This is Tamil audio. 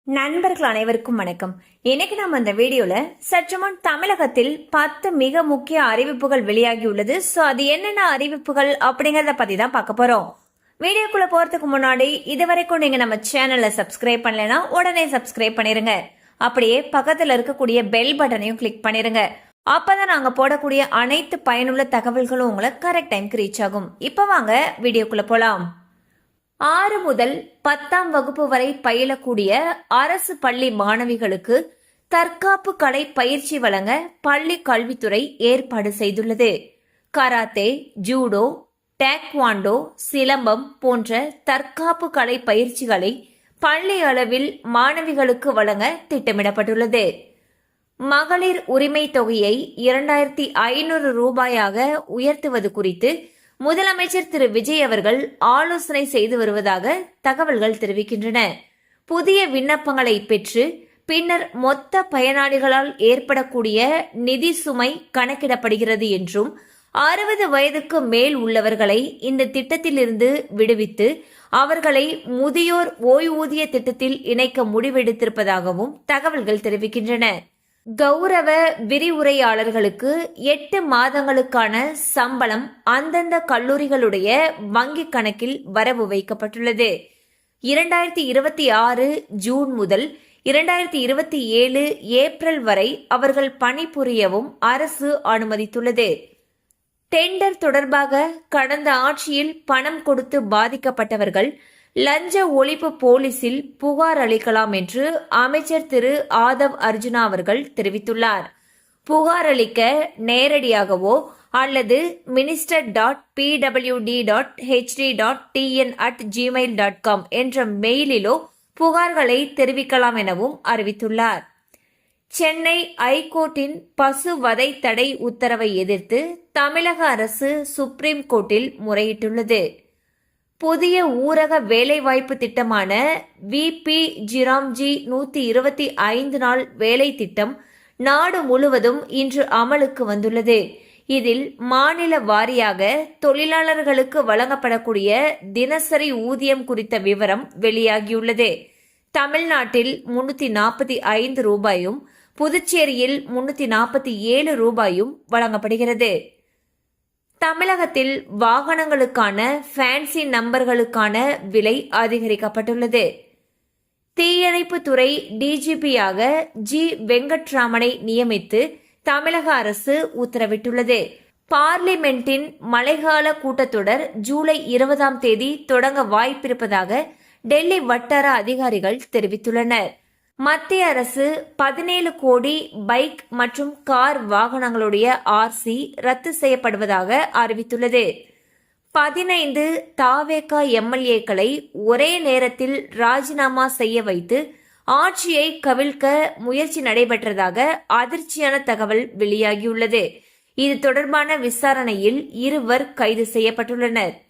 நண்பர்கள் அனைவருக்கும் வணக்கம். இன்னைக்கு நம்ம இந்த வீடியோல சற்று முன் தமிழகத்தில் 10 மிக முக்கிய அறிவிப்புகள் வெளியாகி உள்ளது. சோ அது என்னென்ன அறிவிப்புகள் அப்படிங்கறத பத்தி தான் பார்க்க போறோம். வீடியோக்குள்ள போறதுக்கு முன்னாடி இதுவரைக்கும் நீங்க நம்ம சேனலை சப்ஸ்கிரைப் பண்ணலைன்னா உடனே சப்ஸ்கிரைப் பண்ணிருங்க. அப்படியே பக்கத்துல இருக்கக்கூடிய பெல் பட்டனையும் கிளிக் பண்ணிருங்க. அப்பதான் நாங்க போடக்கூடிய அனைத்து பயனுள்ள தகவல்களும் உங்களை கரெக்ட் டைம்க்கு ரீச் ஆகும். இப்ப வாங்க வீடியோக்குள்ள போலாம். 6 முதல் 10ஆம் வகுப்பு வரை பயிலக்கூடிய அரசு பள்ளி மாணவிகளுக்கு தற்காப்பு கலை பயிற்சி வழங்க பள்ளி கல்வித்துறை ஏற்பாடு செய்துள்ளது. கராத்தே, ஜூடோ, டேக்வாண்டோ, சிலம்பம் போன்ற தற்காப்பு கலை பயிற்சிகளை பள்ளி அளவில் மாணவிகளுக்கு வழங்க திட்டமிடப்பட்டுள்ளது. மகளிர் உரிமை தொகையை 2500 ரூபாயாக உயர்த்துவது குறித்து முதலமைச்சர் திரு விஜய் அவர்கள் ஆலோசனை செய்து வருவதாக தகவல்கள் தெரிவிக்கின்றன. புதிய விண்ணப்பங்களை பெற்று பின்னர் மொத்த பயனாளிகளால் ஏற்படக்கூடிய நிதி சுமை கணக்கிடப்படுகிறது என்றும் 60 வயதுக்கு மேல் உள்ளவர்களை இந்த திட்டத்திலிருந்து விடுவித்து அவர்களை முதியோர் ஓய்வூதிய திட்டத்தில் இணைக்க முடிவெடுத்திருப்பதாகவும் தகவல்கள் தெரிவிக்கின்றன. கௌரவ விரிவுரையாளர்களுக்கு 8 மாதங்களுக்கான சம்பளம் அந்தந்த கல்லூரிகளுடைய வங்கிக் கணக்கில் வரவு வைக்கப்பட்டுள்ளது. 2026 ஜூன் முதல் 2027 ஏப்ரல் வரை அவர்கள் பணிபுரியவும் அரசு அனுமதித்துள்ளது. டெண்டர் தொடர்பாக கடந்த ஆட்சியில் பணம் கொடுத்து பாதிக்கப்பட்டவர்கள் லஞ்ச ஒழிப்பு போலீசில் புகார் அளிக்கலாம் என்று அமைச்சர் திரு ஆதவ் அர்ஜுனா அவர்கள் தெரிவித்துள்ளார். புகார் அளிக்க நேரடியாகவோ அல்லது minister.pwd.hd.tn@gmail.com என்ற மெயிலிலோ புகார்களை தெரிவிக்கலாம் எனவும் அறிவித்துள்ளார். சென்னை ஐகோர்ட்டின் பசுவதை தடை உத்தரவை எதிர்த்து தமிழக அரசு சுப்ரீம் கோர்ட்டில் முறையிட்டுள்ளது. புதிய ஊரக வேலைவாய்ப்பு திட்டமான VP-0G 125 நாள் வேலை திட்டம் நாடு முழுவதும் இன்று அமலுக்கு வந்துள்ளது. இதில் மாநில வாரியாக தொழிலாளர்களுக்கு வழங்கப்படக்கூடிய தினசரி ஊதியம் குறித்த விவரம் வெளியாகியுள்ளது. தமிழ்நாட்டில் 345 ரூபாயும் புதுச்சேரியில் 347 ரூபாயும் வழங்கப்படுகிறது. தமிழகத்தில் வாகனங்களுக்கான ஃபேன்சி நம்பர்களுக்கான விலை அதிகரிக்கப்பட்டுள்ளது. தீயணைப்புத்துறை டிஜிபியாக ஜி வெங்கட்ராமனை நியமித்து தமிழக அரசு உத்தரவிட்டுள்ளது. பார்லிமெண்டின் மழைக்கால கூட்டத்தொடர் ஜூலை 20ஆம் தேதி தொடங்க வாய்ப்பிருப்பதாக டெல்லி வட்டார அதிகாரிகள் தெரிவித்துள்ளனர். மத்திய அரசு 17 கோடி பைக் மற்றும் கார் வாகனங்களுடைய RC ரத்து செய்யப்படுவதாக அறிவித்துள்ளது. 15 தாவேக MLAக்களை ஒரே நேரத்தில் ராஜினாமா செய்ய வைத்து ஆட்சியை கவிழ்க்க முயற்சி நடைபெற்றதாக அதிர்ச்சியான தகவல் வெளியாகியுள்ளது. இது தொடர்பான விசாரணையில் 2 கைது செய்யப்பட்டுள்ளனர்.